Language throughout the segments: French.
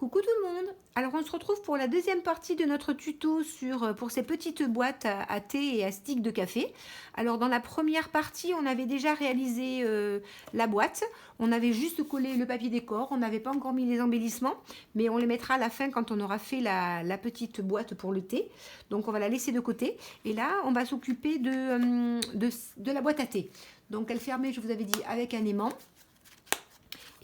Coucou tout le monde. Alors on se retrouve pour la deuxième partie de notre tuto pour ces petites boîtes à thé et à stick de café. Alors dans la première partie, on avait déjà réalisé la boîte. On avait juste collé le papier décor. On n'avait pas encore mis les embellissements, mais on les mettra à la fin quand on aura fait la petite boîte pour le thé. Donc on va la laisser de côté. Et là, on va s'occuper de la boîte à thé. Donc elle fermait, je vous avais dit, avec un aimant.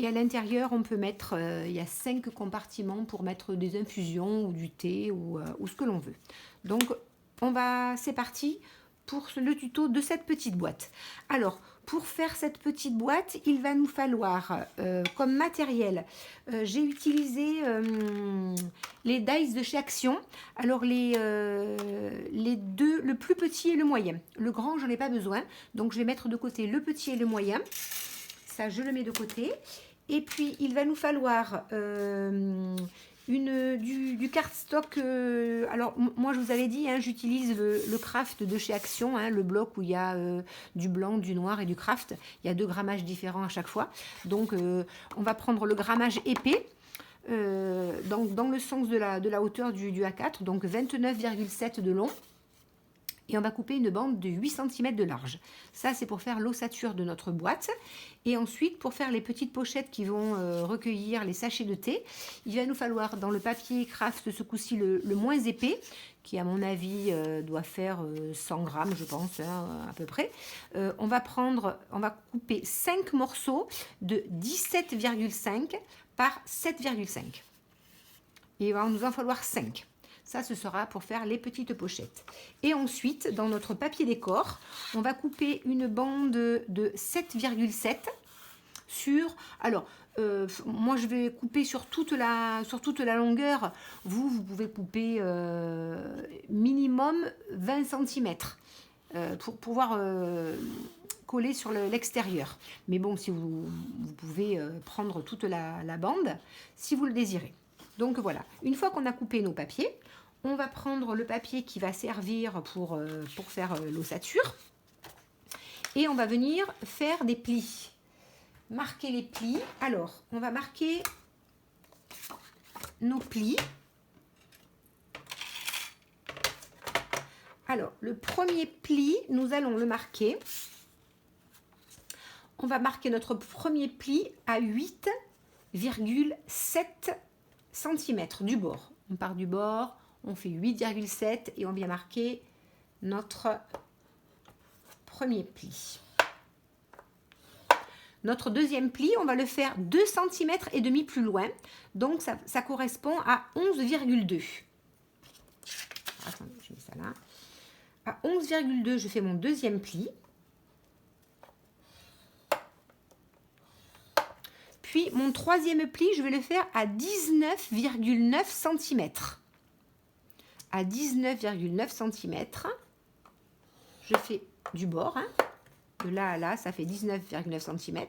Et à l'intérieur, on peut mettre, il y a 5 compartiments pour mettre des infusions ou du thé ou ce que l'on veut. Donc, c'est parti pour le tuto de cette petite boîte. Alors, pour faire cette petite boîte, il va nous falloir comme matériel, j'ai utilisé les dies de chez Action. Alors, les deux, le plus petit et le moyen. Le grand, j'en ai pas besoin. Donc, je vais mettre de côté le petit et le moyen. Ça, je le mets de côté. Et puis, il va nous falloir du cardstock. Alors, moi, je vous avais dit, hein, j'utilise le craft de chez Action, hein, le bloc où il y a du blanc, du noir et du craft. Il y a 2 grammages différents à chaque fois. Donc, on va prendre le grammage épais. Dans le sens de la hauteur du A4, donc 29,7 de long. Et on va couper une bande de 8 cm de large. Ça, c'est pour faire l'ossature de notre boîte. Et ensuite, pour faire les petites pochettes qui vont recueillir les sachets de thé, il va nous falloir dans le papier craft ce coup-ci le moins épais, qui à mon avis doit faire 100 grammes, je pense, hein, à peu près. On va couper 5 morceaux de 17,5 par 7,5. Et il va nous en falloir 5. Ça, ce sera pour faire les petites pochettes. Et ensuite, dans notre papier décor, on va couper une bande de 7,7 sur... Alors, moi, je vais couper sur toute la longueur. Vous pouvez couper minimum 20 cm pour pouvoir coller sur l'extérieur. Mais bon, si vous pouvez prendre toute la bande, si vous le désirez. Donc voilà, une fois qu'on a coupé nos papiers, on va prendre le papier qui va servir pour faire l'ossature et on va venir faire des plis. Marquer les plis. Alors, on va marquer nos plis. Alors, le premier pli, nous allons le marquer. On va marquer notre premier pli à 8,7 cm du bord. On part du bord, on fait 8,7 et on vient marquer notre premier pli. Notre deuxième pli, on va le faire 2 cm et demi plus loin. Donc, ça correspond à 11,2. Attendez, je mets ça là. À 11,2, je fais mon deuxième pli. Puis, mon troisième pli, je vais le faire à 19,9 cm. À 19,9 cm, je fais du bord. Hein. De là à là, ça fait 19,9 cm.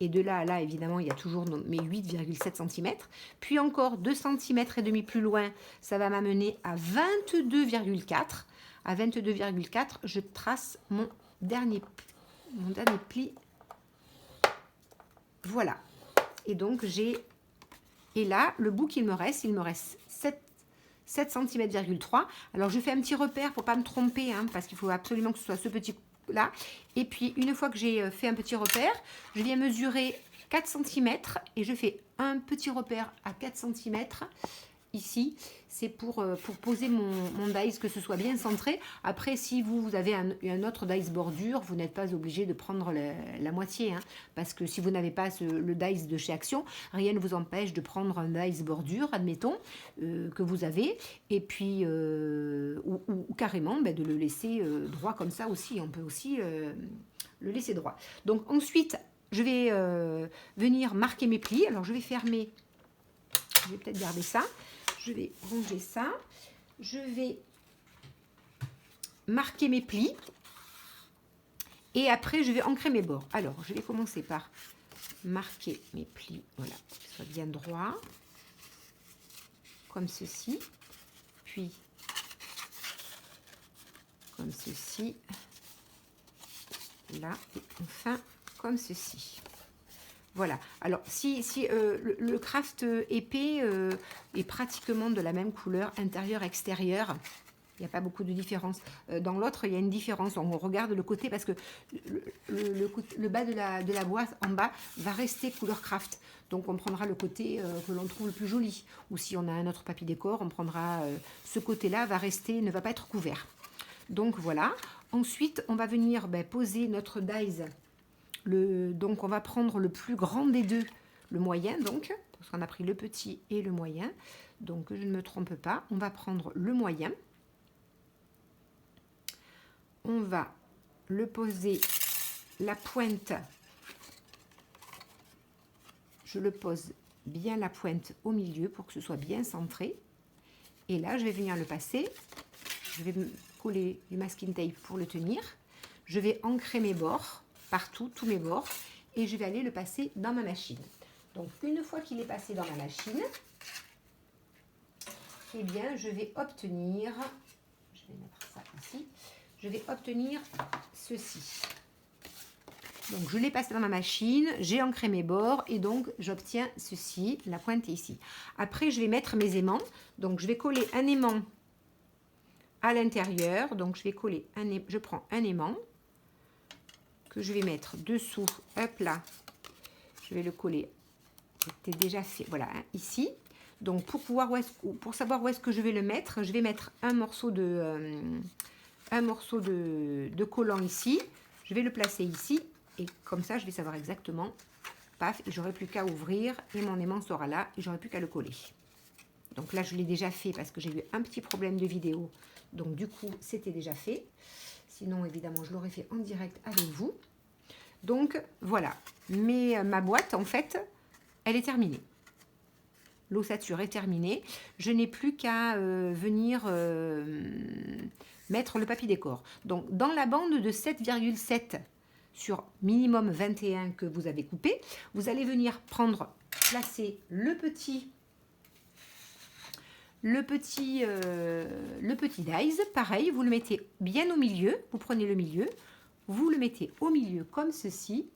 Et de là à là, évidemment, il y a toujours mes 8,7 cm. Puis encore 2 cm et demi plus loin, ça va m'amener à 22,4. À 22,4, je trace mon dernier pli. Voilà. Et donc, et là, le bout qu'il me reste, il me reste 7 cm,3 cm. Alors, je fais un petit repère pour ne pas me tromper, hein, parce qu'il faut absolument que ce soit ce petit-là. Et puis, une fois que j'ai fait un petit repère, je viens mesurer 4 cm et je fais un petit repère à 4 cm. Ici, c'est pour poser mon dice, que ce soit bien centré. Après, si vous avez un autre dice bordure, vous n'êtes pas obligé de prendre la moitié. Hein, parce que si vous n'avez pas le dice de chez Action, rien ne vous empêche de prendre un dice bordure, admettons, que vous avez. Et puis, ou carrément de le laisser droit comme ça aussi. On peut aussi le laisser droit. Donc ensuite, je vais venir marquer mes plis. Alors, je vais fermer. Je vais peut-être garder ça. Je vais ranger ça. Je vais marquer mes plis. Et après, je vais ancrer mes bords. Alors, je vais commencer par marquer mes plis. Voilà, qu'ils soient bien droits. Comme ceci. Puis, comme ceci. Là, et enfin, comme ceci. Voilà. Alors, si le craft épais est pratiquement de la même couleur intérieur-extérieur, il n'y a pas beaucoup de différence. Dans l'autre, il y a une différence. On regarde le côté parce que le bas de la boîte en bas va rester couleur craft. Donc, on prendra le côté que l'on trouve le plus joli. Ou si on a un autre papier décor, on prendra ce côté-là, va rester, ne va pas être couvert. Donc, voilà. Ensuite, on va venir poser notre dies. Donc, on va prendre le plus grand des deux, le moyen, donc, parce qu'on a pris le petit et le moyen. Donc, je ne me trompe pas. On va prendre le moyen. On va le poser, la pointe, je le pose bien la pointe au milieu pour que ce soit bien centré. Et là, je vais venir le passer. Je vais coller du masking tape pour le tenir. Je vais ancrer mes bords, partout, tous mes bords. Et je vais aller le passer dans ma machine. Donc, une fois qu'il est passé dans ma machine, eh bien, je vais obtenir... Je vais mettre ça ici. Je vais obtenir ceci. Donc, je l'ai passé dans ma machine, j'ai ancré mes bords et donc j'obtiens ceci, la pointe est ici. Après, je vais mettre mes aimants. Donc, je vais coller un aimant à l'intérieur. Donc, je vais coller je prends un aimant que je vais mettre dessous. Hop là, je vais le coller. C'était déjà fait. Voilà, hein, ici. Donc, pour savoir où est-ce que je vais le mettre, je vais mettre un morceau de collant ici. Je vais le placer ici. Et comme ça, je vais savoir exactement. Paf, et j'aurai plus qu'à ouvrir. Et mon aimant sera là. Et j'aurai plus qu'à le coller. Donc là, je l'ai déjà fait parce que j'ai eu un petit problème de vidéo. Donc du coup, c'était déjà fait. Sinon, évidemment, je l'aurais fait en direct avec vous. Donc voilà. Mais ma boîte, en fait, elle est terminée. L'ossature est terminée. Je n'ai plus qu'à venir mettre le papier décor. Donc, dans la bande de 7,7 sur minimum 21 que vous avez coupé, vous allez venir placer le petit dies. Pareil, vous le mettez bien au milieu. Vous prenez le milieu, vous le mettez au milieu comme ceci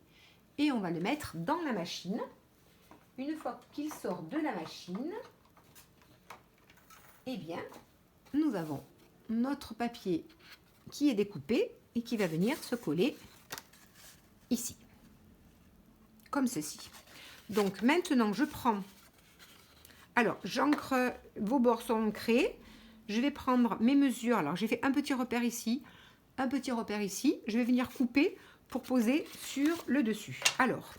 et on va le mettre dans la machine. Une fois qu'il sort de la machine, eh bien, nous avons notre papier qui est découpé et qui va venir se coller ici, comme ceci. Donc, maintenant, je prends... Alors, j'ancre, vos bords sont ancrés. Je vais prendre mes mesures. Alors, j'ai fait un petit repère ici, un petit repère ici. Je vais venir couper pour poser sur le dessus. Alors,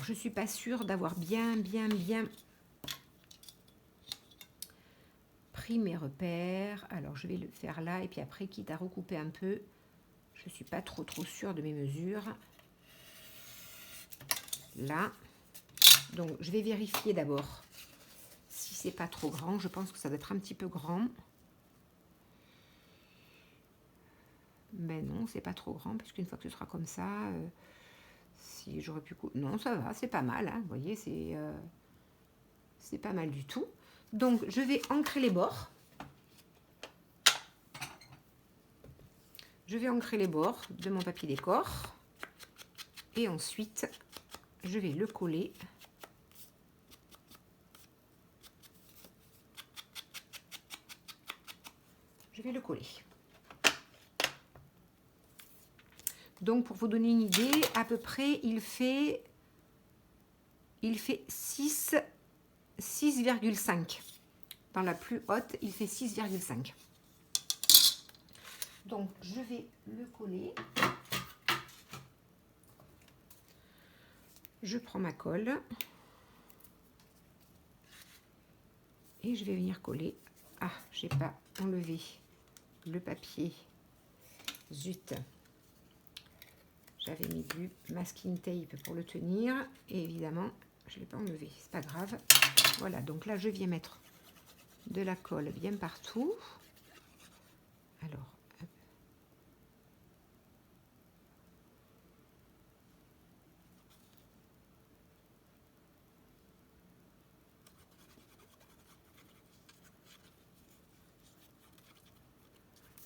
je ne suis pas sûre d'avoir bien pris mes repères. Alors, je vais le faire là. Et puis après, quitte à recouper un peu, je ne suis pas trop sûre de mes mesures. Là. Donc, je vais vérifier d'abord si c'est pas trop grand. Je pense que ça doit être un petit peu grand. Mais non, c'est pas trop grand, parce qu'une fois que ce sera comme ça... si j'aurais pu... Non, ça va, c'est pas mal. Hein, vous voyez, c'est pas mal du tout. Donc, je vais ancrer les bords. Je vais ancrer les bords de mon papier décor. Et ensuite, je vais le coller. Je vais le coller. Donc, pour vous donner une idée, à peu près, il fait 6,5. Dans la plus haute, il fait 6,5. Donc, je vais le coller. Je prends ma colle. Et je vais venir coller. Ah, j'ai pas enlevé le papier. Zut. J'avais mis du masking tape pour le tenir. Et évidemment, je ne l'ai pas enlevé. C'est pas grave. Voilà, donc là, je viens mettre de la colle bien partout. Alors, hop.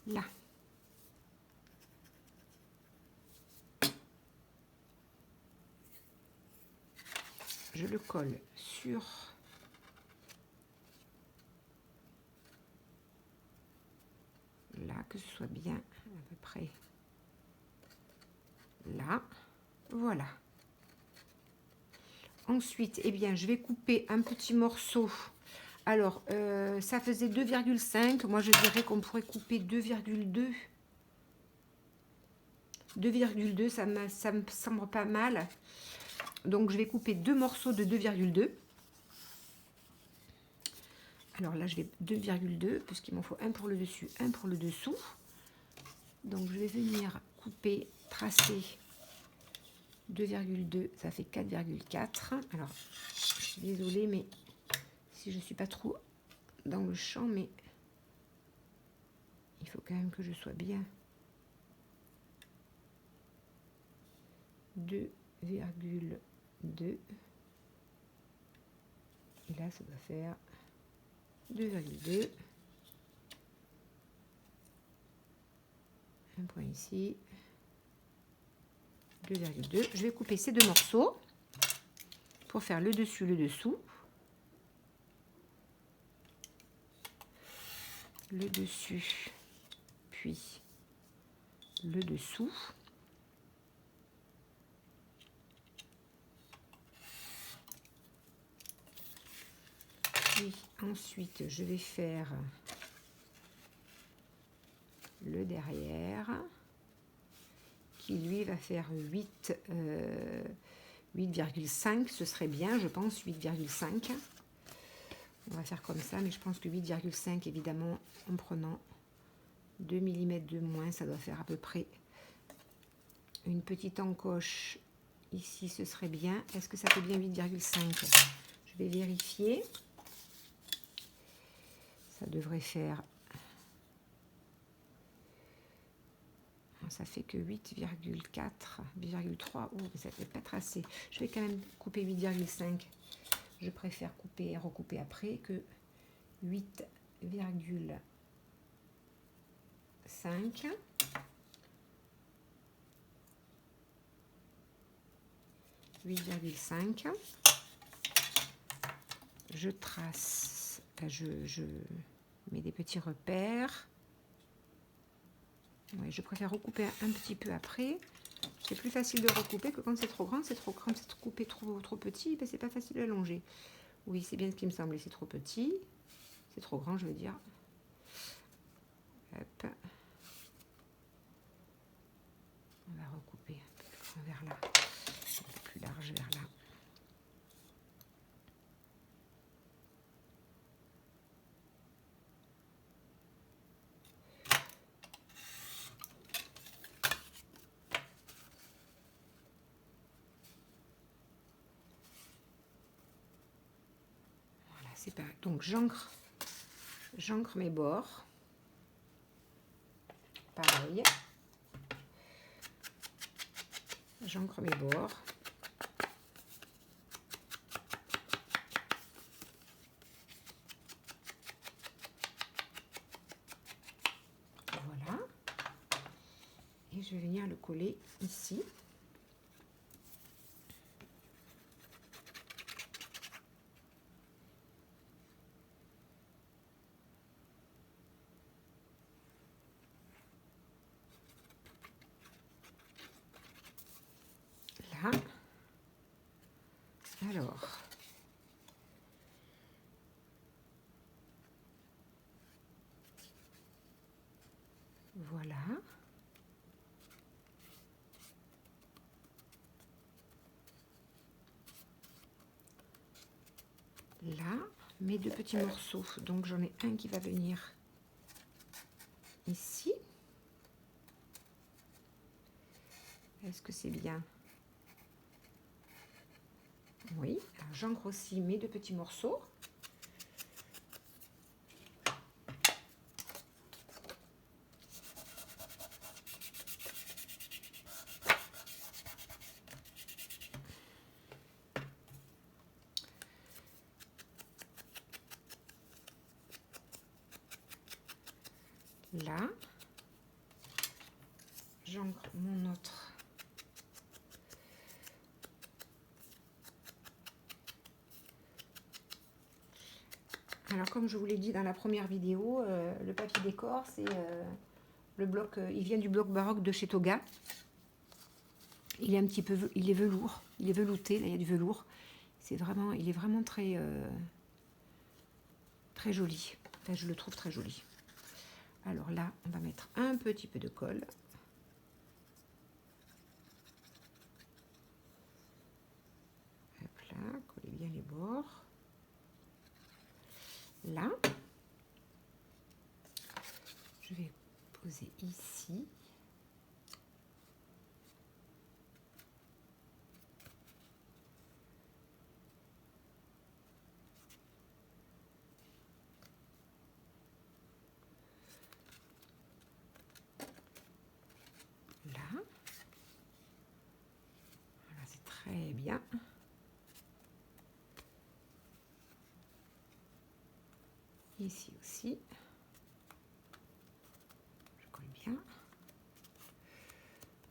Là. je le colle sur là, que ce soit bien à peu près là. Voilà. Ensuite, eh bien, je vais couper un petit morceau. Alors, ça faisait 2,5. Moi, je dirais qu'on pourrait couper 2,2. 2,2, ça me semble pas mal. Donc, je vais couper deux morceaux de 2,2. Alors là, je vais 2,2, puisqu'il m'en faut un pour le dessus, un pour le dessous. Donc, je vais venir couper, tracer 2,2, ça fait 4,4. Alors, je suis désolée, mais si je ne suis pas trop dans le champ, mais il faut quand même que je sois bien. 2,2. Et là, ça doit faire 2,2. Un point ici. 2,2. Je vais couper ces deux morceaux pour faire le dessus, le dessous. Le dessus, puis le dessous. Puis ensuite, je vais faire le derrière, qui lui va faire 8,5, ce serait bien, je pense, 8,5. On va faire comme ça, mais je pense que 8,5, évidemment, en prenant 2 mm de moins, ça doit faire à peu près une petite encoche. Ici, ce serait bien. Est-ce que ça fait bien 8,5? Je vais vérifier. Ça devrait faire... Ça fait que 8,4, 8,3. Oh, mais ça ne fait pas tracer. Je vais quand même couper 8,5. Je préfère couper et recouper après que 8,5. 8,5. Je trace, je mets des petits repères. Ouais, je préfère recouper un petit peu après. C'est plus facile de recouper que quand c'est trop grand. C'est trop grand, c'est coupé trop petit, ben c'est pas facile à longer. Oui, c'est bien ce qui me semblait. C'est trop petit. C'est trop grand, je veux dire. Hop. On va recouper un peu plus grand vers là. Un peu plus large vers là. Voilà, c'est pas... Donc j'ancre mes bords. Pareil. J'ancre mes bords. Voilà. Et je vais venir le coller ici. Là. Alors, voilà. Là, mes deux petits morceaux. Donc, j'en ai un qui va venir ici. Est-ce que c'est bien? Oui. Alors, j'ancre aussi mes deux petits morceaux. Là, j'ancre mon autre Alors, comme je vous l'ai dit dans la première vidéo, le papier décor, c'est le bloc, il vient du bloc baroque de chez Toga. Il est un petit peu, il est velours, il est velouté, là il y a du velours. C'est vraiment, il est vraiment très, très joli. Enfin, je le trouve très joli. Alors là, on va mettre un petit peu de colle. Hop là, collez bien les bords. Là, je vais poser ici. Là. Voilà, c'est très bien. Ici aussi. Je colle bien.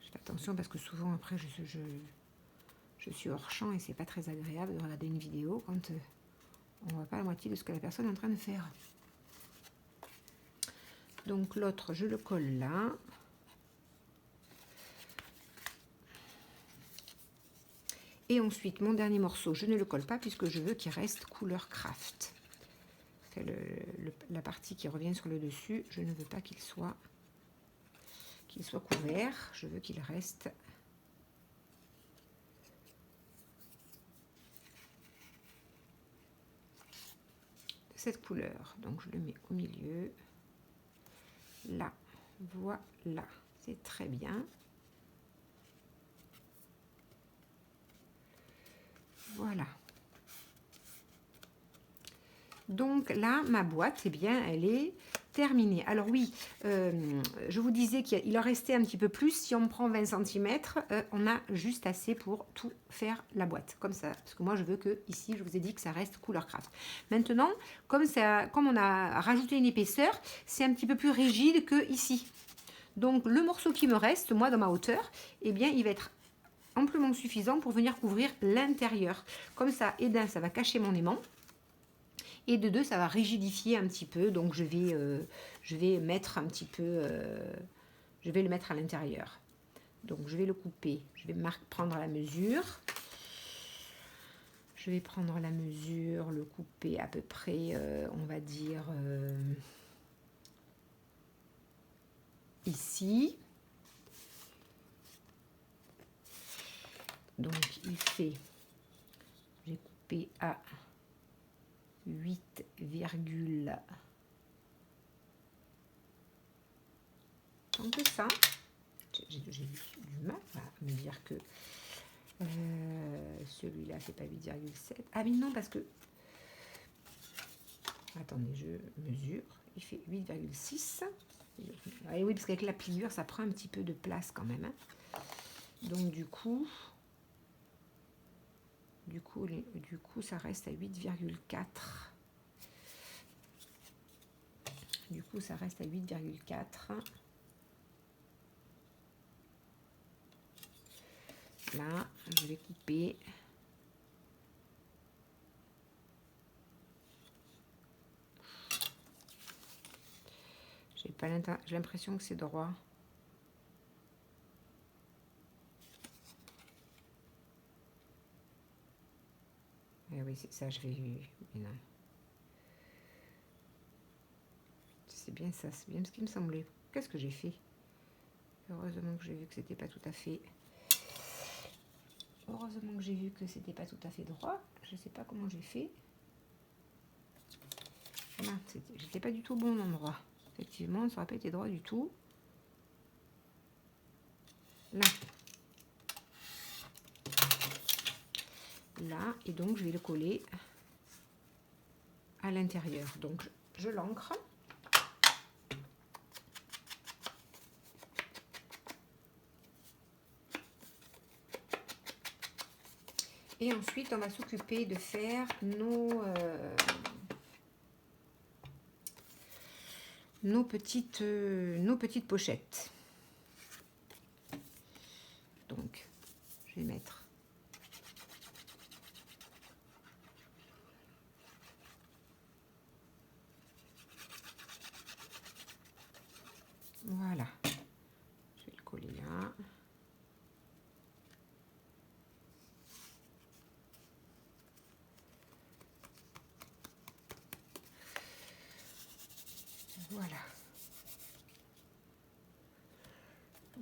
Je fais attention parce que souvent après je suis hors champ et c'est pas très agréable de regarder une vidéo quand on voit pas la moitié de ce que la personne est en train de faire. Donc l'autre, je le colle là. Et ensuite, mon dernier morceau, je ne le colle pas puisque je veux qu'il reste couleur craft. La partie qui revient sur le dessus, je ne veux pas qu'il soit couvert. Je veux qu'il reste de cette couleur. Donc je le mets au milieu. Là, voilà, c'est très bien. Voilà. Donc là, ma boîte, eh bien, elle est terminée. Alors oui, je vous disais qu'il en restait un petit peu plus. Si on prend 20 cm, on a juste assez pour tout faire la boîte. Comme ça, parce que moi, je veux que ici, je vous ai dit que ça reste couleur craft. Maintenant, comme on a rajouté une épaisseur, c'est un petit peu plus rigide que ici. Donc le morceau qui me reste, moi, dans ma hauteur, eh bien, il va être amplement suffisant pour venir couvrir l'intérieur. Comme ça, et d'un, ça va cacher mon aimant. Et de deux, ça va rigidifier un petit peu. Donc je vais mettre un petit peu, je vais le mettre à l'intérieur. Donc je vais le couper. Je vais prendre la mesure. Je vais prendre la mesure, le couper à peu près, on va dire, ici. Donc il fait, j'ai coupé à 8, tant que ça. J'ai du mal à me dire que celui-là c'est pas 8,7. Ah mais non, parce que attendez, je mesure. Il fait 8,6. Et oui, parce qu'avec la pliure ça prend un petit peu de place quand même, hein. Donc du coup ça reste à 8,4. Du coup ça reste à 8,4. Là, je vais couper. J'ai l'impression que c'est droit. Eh oui, c'est ça, je vais... Mais non. C'est bien ça, c'est bien ce qui me semblait. Qu'est-ce que j'ai fait? Heureusement que j'ai vu que c'était pas tout à fait... Heureusement que j'ai vu que c'était pas tout à fait droit. Je sais pas comment j'ai fait. Voilà, j'étais pas du tout au bon endroit. Effectivement, ça n'aurait pas été droit du tout. Là. Là, et donc je vais le coller à l'intérieur. Donc je l'ancre. Et ensuite, on va s'occuper de faire nos petites pochettes. Donc, je vais mettre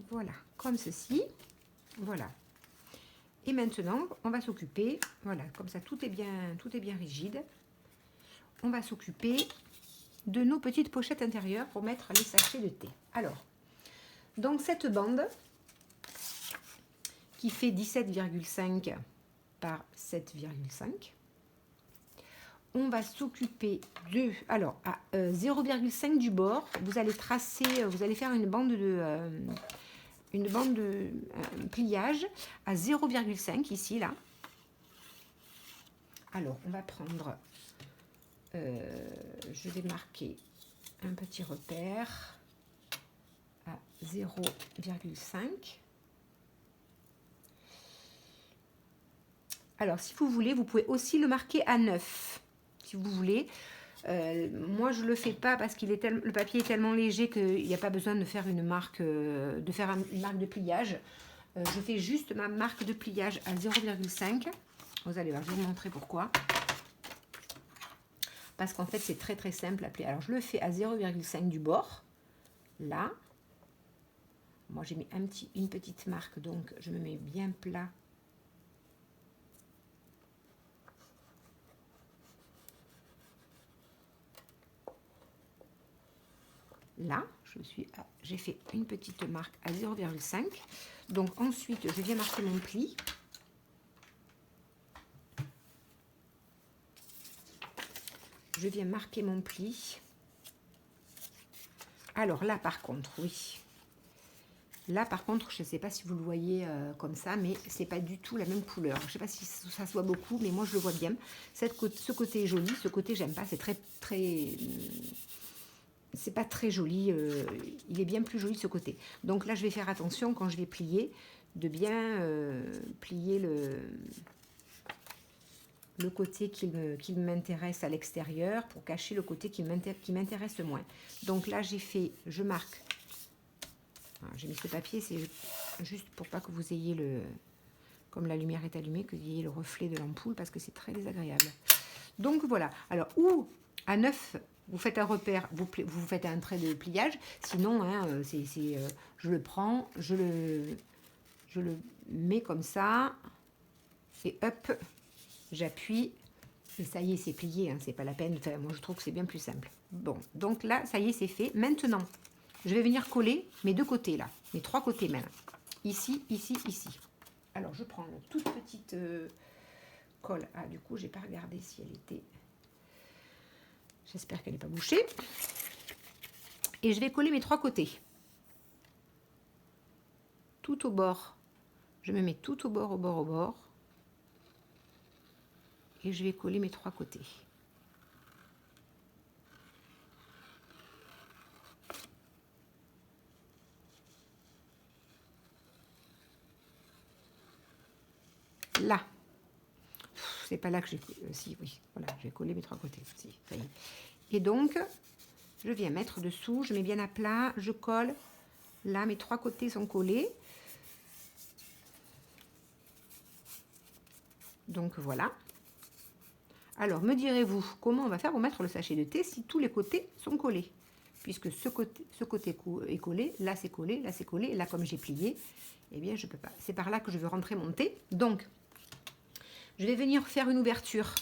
Voilà, comme ceci. Voilà. Et maintenant, on va s'occuper, voilà, comme ça tout est bien rigide. On va s'occuper de nos petites pochettes intérieures pour mettre les sachets de thé. Alors, donc cette bande qui fait 17,5 par 7,5, on va s'occuper de, alors à 0,5 du bord, vous allez tracer, vous allez faire une bande de pliage à 0,5 ici, là. Alors, on va prendre, je vais marquer un petit repère à 0,5. Alors, si vous voulez, vous pouvez aussi le marquer à 9, si vous voulez. Moi, je ne le fais pas parce qu'il est le papier est tellement léger qu'il n'y a pas besoin de faire une marque, une marque de pliage. Je fais juste ma marque de pliage à 0,5. Vous allez voir, je vais vous montrer pourquoi. Parce qu'en fait, c'est très très simple à plier. Alors, je le fais à 0,5 du bord. Là. Moi, j'ai mis une petite marque, donc je me mets bien plat. Là, j'ai fait une petite marque à 0,5. Donc ensuite, je viens marquer mon pli. Je viens marquer mon pli. Alors là, par contre, oui. Là, par contre, je ne sais pas si vous le voyez comme ça, mais c'est pas du tout la même couleur. Je ne sais pas si ça se voit beaucoup, mais moi, je le vois bien. Ce côté est joli, ce côté, j'aime pas. C'est très... c'est pas très joli, il est bien plus joli de ce côté. Donc là, je vais faire attention quand je vais plier, de bien plier le côté qui m'intéresse à l'extérieur pour cacher le côté qui m'intéresse moins. Donc là, je marque, j'ai mis ce papier, c'est juste pour pas que vous ayez comme la lumière est allumée, que vous ayez le reflet de l'ampoule parce que c'est très désagréable. Donc voilà, alors ou à 9, vous faites un repère, vous faites un trait de pliage. Sinon, hein, je le prends, je le mets comme ça. Et hop, j'appuie. Et ça y est, c'est plié. Hein, c'est pas la peine. Enfin, moi, je trouve que c'est bien plus simple. Bon, donc là, ça y est, c'est fait. Maintenant, je vais venir coller mes deux côtés, là. Mes trois côtés même. Ici, ici, ici. Alors, je prends une toute petite colle. Ah, du coup, j'ai pas regardé si elle était... J'espère qu'elle n'est pas bouchée. Et je vais coller mes trois côtés. Tout au bord. Je me mets tout au bord, au bord, au bord. Et je vais coller mes trois côtés. Là. C'est pas là que j'ai... si, oui. Voilà, je vais coller mes trois côtés. Si, ça y est. Et donc, je viens mettre dessous. Je mets bien à plat. Je colle. Là, mes trois côtés sont collés. Donc, voilà. Alors, me direz-vous, comment on va faire pour mettre le sachet de thé si tous les côtés sont collés? Puisque ce côté est collé, là c'est collé, là c'est collé, et là comme j'ai plié, eh bien je peux pas. C'est par là que je veux rentrer mon thé. Donc, je vais venir faire une ouverture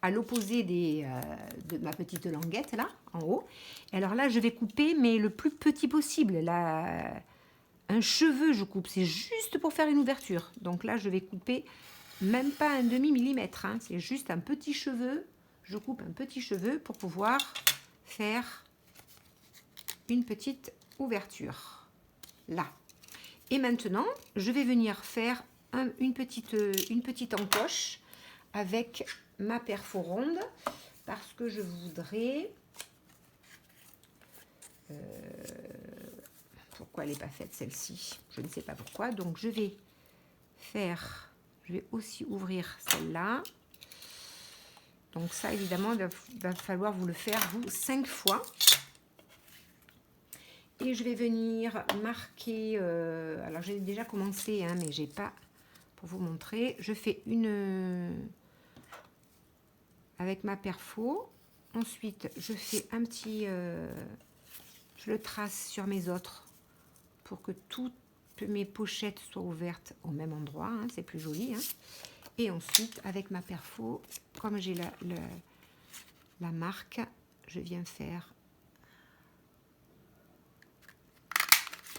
à l'opposé de ma petite languette, là, en haut. Et alors là, je vais couper, mais le plus petit possible. Là, un cheveu, je coupe. C'est juste pour faire une ouverture. Donc là, je vais couper même pas un demi-millimètre. Hein. C'est juste un petit cheveu. Je coupe un petit cheveu pour pouvoir faire une petite ouverture. Là. Et maintenant, je vais venir faire une petite encoche avec ma perforonde parce que je voudrais... pourquoi elle n'est pas faite celle-ci? Je ne sais pas pourquoi. Donc je vais aussi ouvrir celle-là. Donc ça, évidemment, il va falloir vous le faire, vous, 5 fois. Et je vais venir marquer... alors, j'ai déjà commencé, hein, mais j'ai pas... Pour vous montrer, je fais avec ma perfo. Ensuite, je fais un petit... je le trace sur mes autres pour que toutes mes pochettes soient ouvertes au même endroit, hein, c'est plus joli. Hein. Et ensuite, avec ma perfo, comme j'ai la marque, je viens faire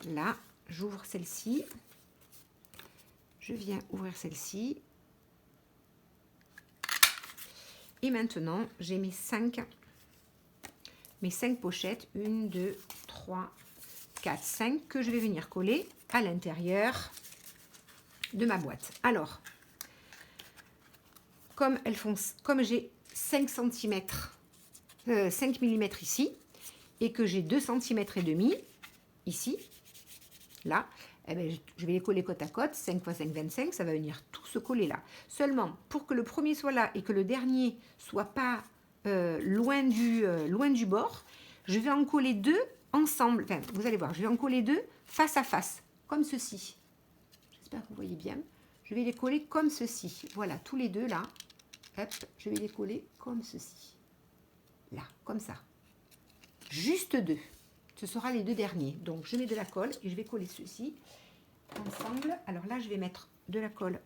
là, j'ouvre celle-ci, je viens ouvrir celle-ci. Et maintenant, j'ai mes 5 pochettes, 1, 2, 3, 4, 5, que je vais venir coller à l'intérieur de ma boîte. Alors, comme j'ai 5 cm, 5 mm ici, et que j'ai 2 cm et demi ici, là, eh bien, je vais les coller côte à côte, 5 x 5, 25, ça va venir tout se coller là. Seulement, pour que le premier soit là et que le dernier soit pas loin du bord, je vais en coller 2 ensemble. Enfin, vous allez voir, je vais en coller 2 face à face, comme ceci. J'espère que vous voyez bien. Je vais les coller comme ceci. Voilà, tous les deux là. Hop, je vais les coller comme ceci. Là, comme ça. Juste 2. Ce sera les 2 derniers. Donc, je mets de la colle et je vais coller ceci ensemble. Alors là, je vais mettre de la colle,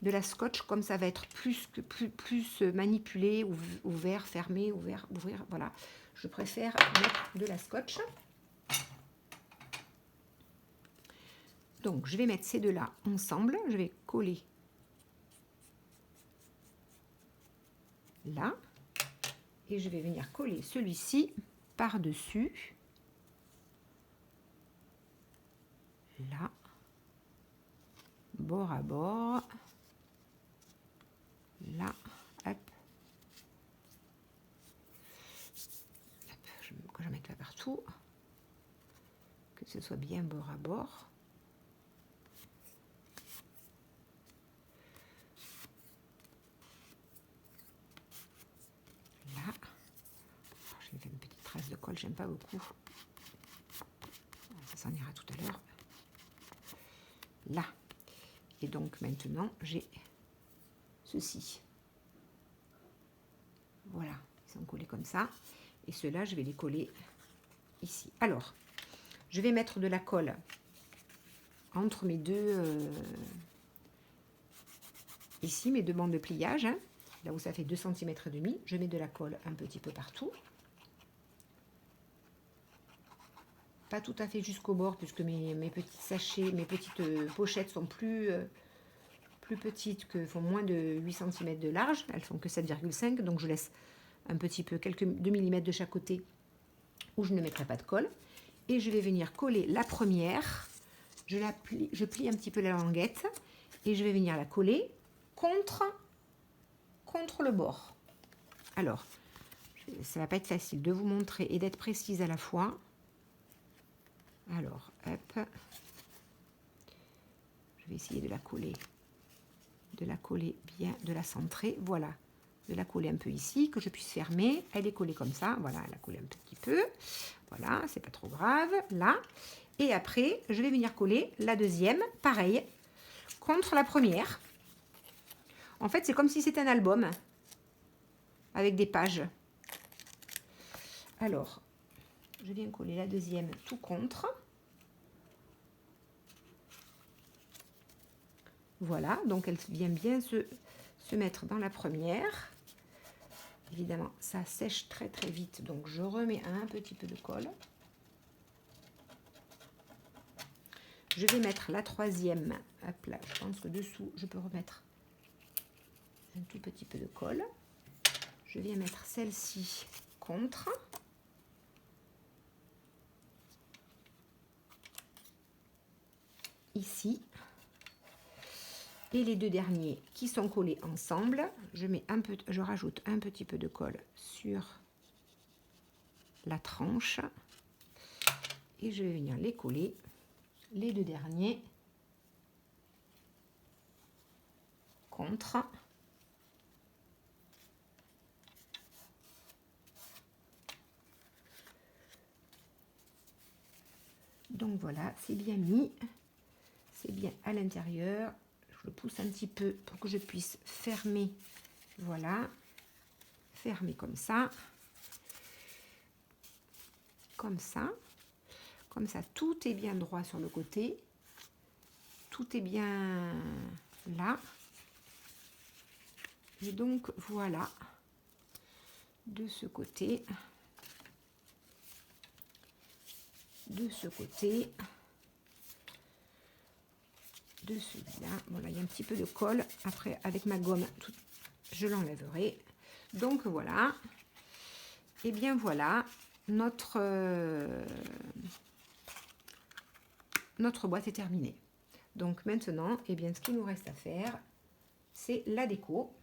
de la scotch, comme ça va être plus manipulé, ouvert, fermé, ouvert, ouvrir. Voilà, je préfère mettre de la scotch. Donc, je vais mettre ces deux-là ensemble. Je vais coller là. Et je vais venir coller celui-ci par-dessus. Là. Bord à bord. Là. Hop. Que je mette là partout. Que ce soit bien bord à bord. Là. J'ai fait une petite trace de colle, j'aime pas beaucoup. Ça s'en ira tout à l'heure. Là. Et donc maintenant, j'ai ceci. Voilà, ils sont collés comme ça. Et ceux-là, je vais les coller ici. Alors, je vais mettre de la colle entre mes deux... ici, mes deux bandes de pliage. Hein, là où ça fait 2 cm et demi. Je mets de la colle un petit peu partout. Pas tout à fait jusqu'au bord, puisque mes petits sachets, mes petites pochettes sont plus petites, font moins de 8 cm de large. Elles font que 7,5, donc je laisse un petit peu, quelques 2 mm de chaque côté, où je ne mettrai pas de colle. Et je vais venir coller la première. Je plie un petit peu la languette et je vais venir la coller contre le bord. Alors, ça va pas être facile de vous montrer et d'être précise à la fois. Alors, hop, je vais essayer de la coller bien, de la centrer, voilà, de la coller un peu ici, que je puisse fermer. Elle est collée comme ça, voilà, elle a collé un petit peu, voilà, c'est pas trop grave, là. Et après, je vais venir coller la deuxième, pareil, contre la première. En fait, c'est comme si c'était un album, avec des pages. Alors, je viens coller la deuxième tout contre. Voilà, donc elle vient bien se mettre dans la première. Évidemment, ça sèche très très vite, donc je remets un petit peu de colle. Je vais mettre la troisième. Hop là, je pense que dessous, je peux remettre un tout petit peu de colle. Je viens mettre celle-ci contre. Ici. Et les deux derniers qui sont collés ensemble, je rajoute un petit peu de colle sur la tranche et je vais venir les coller, les deux derniers contre. Donc voilà, c'est bien mis, c'est bien à l'intérieur. Je le pousse un petit peu pour que je puisse fermer, voilà, fermer comme ça. Comme Comme ça, tout est bien droit sur le côté. Tout est bien là. Et donc, voilà. De ce côté. De ce côté. De celui-là. Bon, là, il y a un petit peu de colle. Après, avec ma gomme, je l'enlèverai. Donc, voilà. Et bien, voilà. Notre boîte est terminée. Donc, maintenant, eh bien, ce qu'il nous reste à faire, c'est la déco.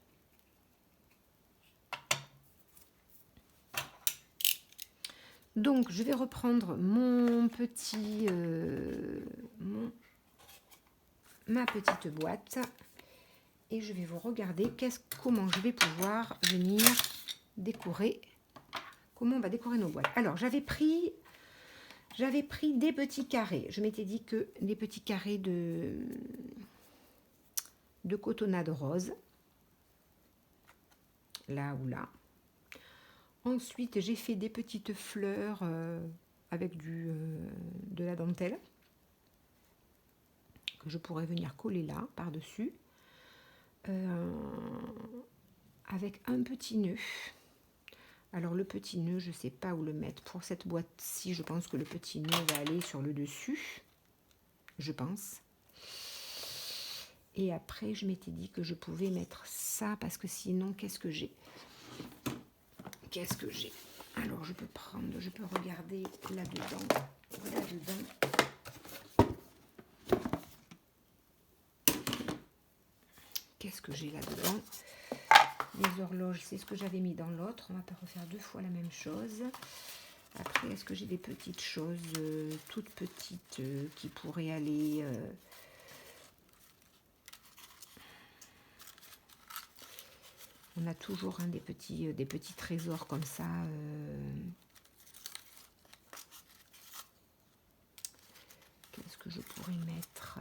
Donc, je vais reprendre mon petit... ma petite boîte et je vais vous regarder comment je vais pouvoir venir décorer, comment on va décorer nos boîtes. Alors j'avais pris des petits carrés, je m'étais dit que des petits carrés de cotonnade rose, là ou là. Ensuite j'ai fait des petites fleurs avec de la dentelle que je pourrais venir coller là par dessus. Avec un petit nœud. Alors le petit nœud, je ne sais pas où le mettre. Pour cette boîte-ci, je pense que le petit nœud va aller sur le dessus. Je pense. Et après, je m'étais dit que je pouvais mettre ça, parce que sinon, qu'est-ce que j'ai? Qu'est-ce que j'ai? Alors, je peux regarder là-dedans. Qu'est-ce que j'ai là-dedans? Les horloges, c'est ce que j'avais mis dans l'autre. On va pas refaire deux fois la même chose. Après, est-ce que j'ai des petites choses toutes petites qui pourraient aller... On a toujours des petits trésors comme ça. Qu'est-ce que je pourrais mettre?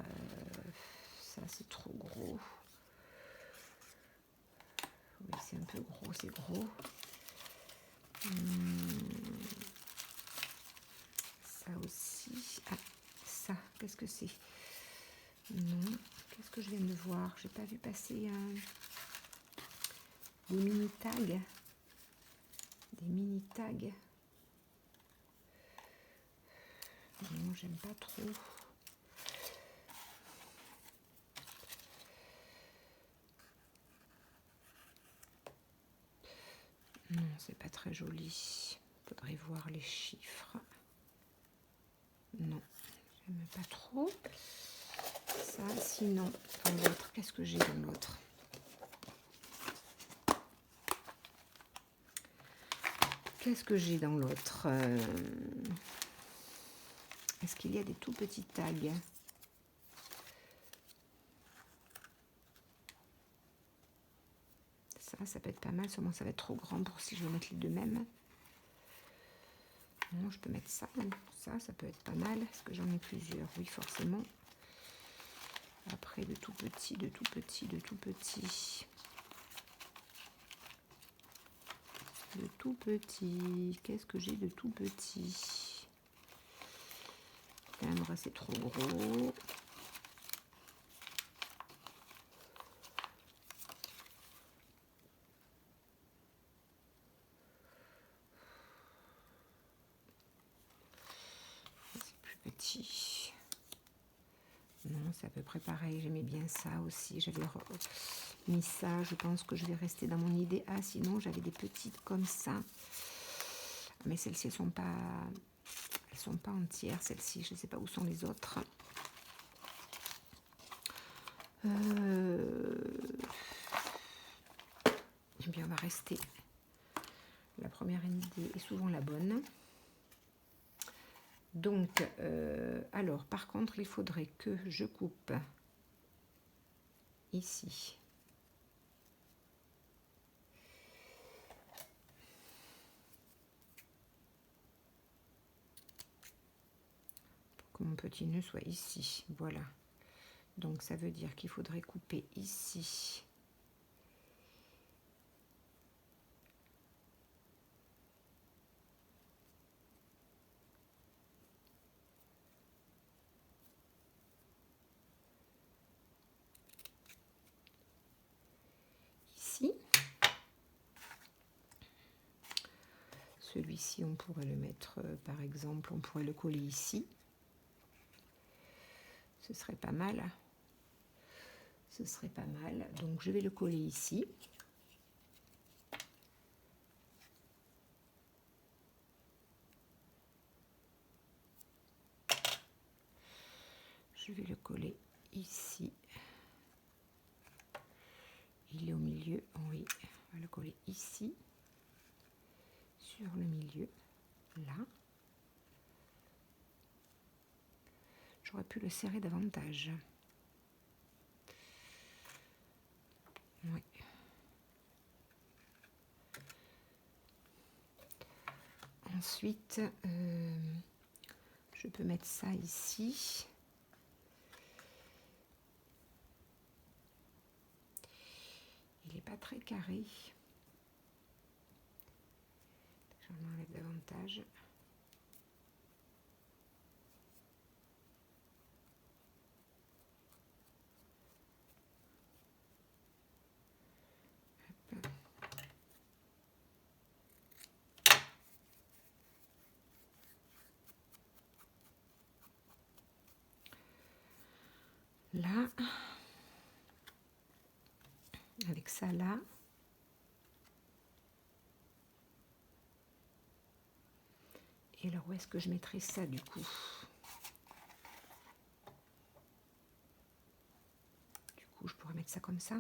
Ça, c'est trop gros. Oui, c'est un peu gros, c'est gros. Ça aussi. Ah, ça, qu'est-ce que c'est? Non, qu'est-ce que je viens de voir? J'ai pas vu passer des mini tags. Des mini tags. Non, j'aime pas trop. Non, c'est pas très joli. Faudrait voir les chiffres. Non, j'aime pas trop. Ça, sinon, dans l'autre, qu'est-ce que j'ai dans l'autre? Qu'est-ce que j'ai dans l'autre? Est-ce qu'il y a des tout petits tags? Ça peut être pas mal, seulement ça va être trop grand pour si je veux mettre les deux mêmes. Non, je peux mettre ça. Ça peut être pas mal. Est-ce que j'en ai plusieurs? Oui, forcément. Après, de tout petit, de tout petit, de tout petit. De tout petit. Qu'est-ce que j'ai de tout petit? Timbre, c'est trop gros. Petit. Non, c'est à peu près pareil. J'aimais bien ça aussi. J'avais mis ça. Je pense que je vais rester dans mon idée. Ah, sinon, j'avais des petites comme ça. Mais celles-ci, elles sont pas entières. Celles-ci, je ne sais pas où sont les autres. Eh bien, on va rester. La première idée est souvent la bonne. Donc, alors, par contre, il faudrait que je coupe ici. Pour que mon petit nœud soit ici. Voilà. Donc, ça veut dire qu'il faudrait couper ici. Celui-ci, on pourrait le mettre, par exemple, on pourrait le coller ici. Ce serait pas mal. Ce serait pas mal. Donc, je vais le coller ici. Je vais le coller ici. Il est au milieu, oui. On va le coller ici, sur le milieu, là. J'aurais pu le serrer davantage. Oui. Ensuite, je peux mettre ça ici. Il n'est pas très carré. J'en enlève davantage. Hop. Là, avec ça là. Et alors, où est-ce que je mettrai ça du coup? Du coup, je pourrais mettre ça comme ça.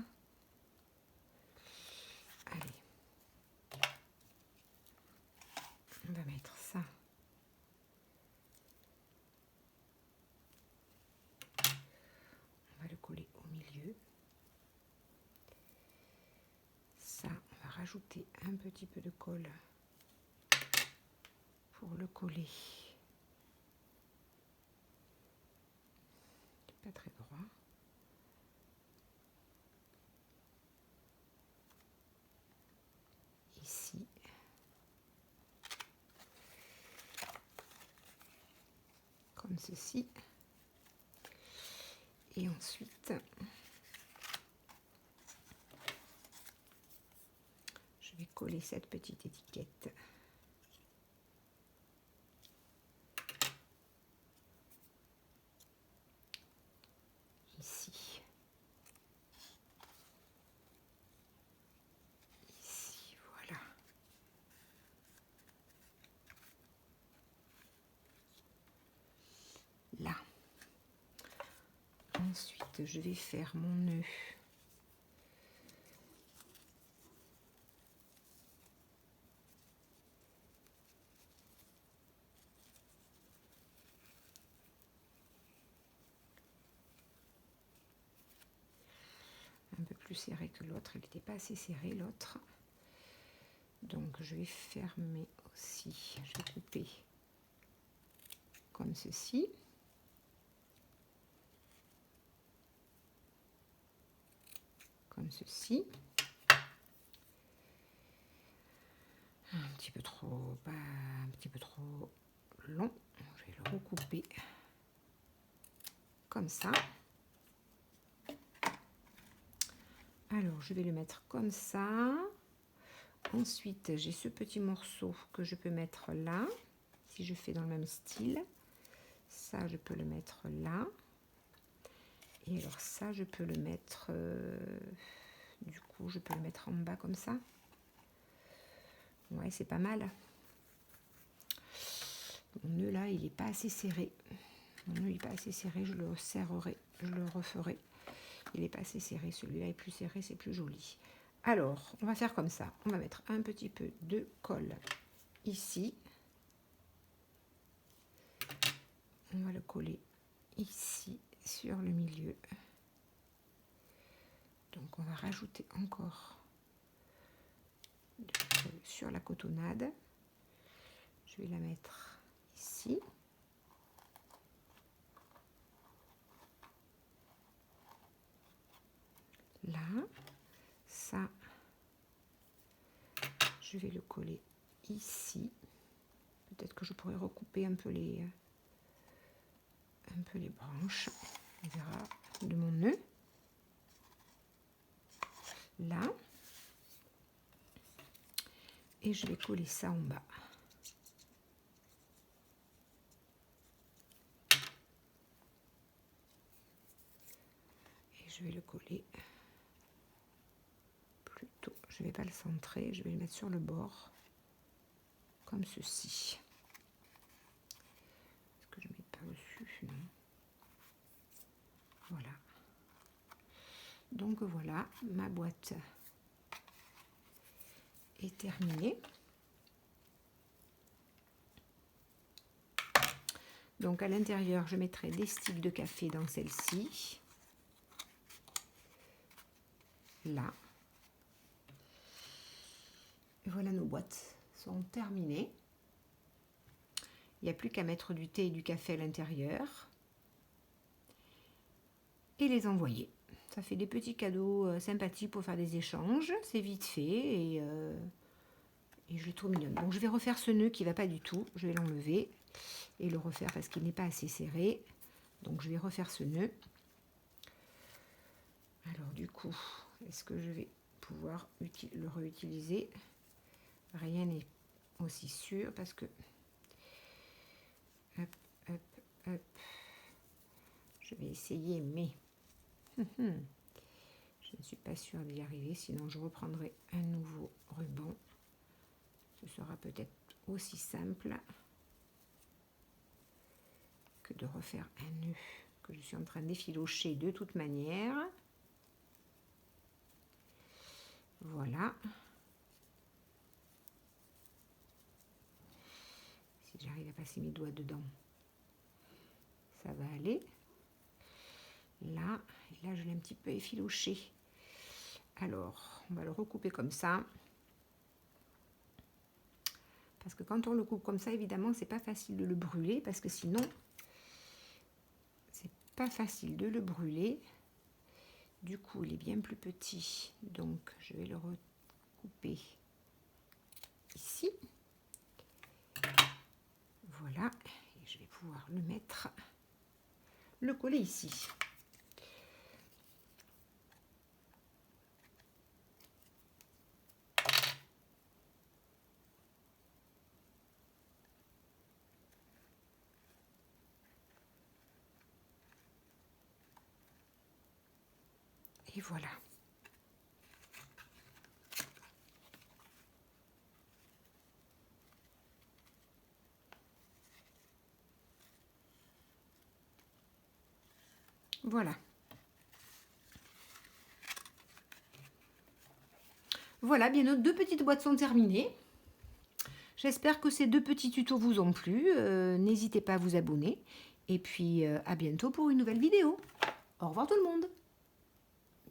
Allez. On va mettre ça. On va le coller au milieu. Ça, on va rajouter un petit peu de colle pour le coller. Pas très droit. Ici. Comme ceci. Et ensuite, je vais coller cette petite étiquette. Ici. Ici, voilà. Là. Ensuite, je vais faire mon nœud. Un peu plus serré que l'autre. Il n'était pas assez serré, l'autre. Donc, je vais fermer aussi. Je vais couper comme ceci. Comme ceci. Un petit peu trop, pas un petit peu trop long. Je vais le recouper comme ça. Alors, je vais le mettre comme ça. Ensuite, j'ai ce petit morceau que je peux mettre là. Si je fais dans le même style. Ça, je peux le mettre là. Et alors ça, je peux le mettre... du coup, je peux le mettre en bas comme ça. Ouais, c'est pas mal. Mon nœud là, il n'est pas assez serré. Mon nœud n'est pas assez serré, je le serrerai, je le referai. Il n'est pas assez serré, celui-là est plus serré, c'est plus joli. Alors, on va faire comme ça. On va mettre un petit peu de colle ici. On va le coller ici, sur le milieu. Donc, on va rajouter encore de colle sur la cotonnade. Je vais la mettre ici. Là, ça, je vais le coller ici. Peut-être que je pourrais recouper un peu les branches, on verra, de mon nœud. Là. Et je vais coller ça en bas. je ne vais pas le centrer, je vais le mettre sur le bord, comme ceci. Est-ce que je ne mets pas dessus? Non. Voilà. Donc voilà, ma boîte est terminée. Donc à l'intérieur, je mettrai des sticks de café dans celle-ci. Là. Et voilà, nos boîtes sont terminées. Il n'y a plus qu'à mettre du thé et du café à l'intérieur. Et les envoyer. Ça fait des petits cadeaux sympathiques pour faire des échanges. C'est vite fait et je le trouve mignonne. Donc je vais refaire ce nœud qui ne va pas du tout. Je vais l'enlever et le refaire parce qu'il n'est pas assez serré. Donc je vais refaire ce nœud. Alors du coup, est-ce que je vais pouvoir le réutiliser? Rien n'est aussi sûr parce que... Hop, hop, hop. Je vais essayer, mais... je ne suis pas sûre d'y arriver, sinon je reprendrai un nouveau ruban. Ce sera peut-être aussi simple que de refaire un nœud que je suis en train d'effilocher de toute manière. Voilà. Si j'arrive à passer mes doigts dedans, ça va aller. Là, et là je l'ai un petit peu effiloché. Alors, on va le recouper comme ça. Parce que quand on le coupe comme ça, évidemment, c'est pas facile de le brûler. Parce que sinon, c'est pas facile de le brûler. Du coup, il est bien plus petit. Donc, je vais le recouper ici. Voilà. Et je vais pouvoir le mettre, le coller ici. Et voilà. Voilà. Voilà, bien nos deux petites boîtes sont terminées. J'espère que ces deux petits tutos vous ont plu. N'hésitez pas à vous abonner. Et puis à bientôt pour une nouvelle vidéo. Au revoir tout le monde.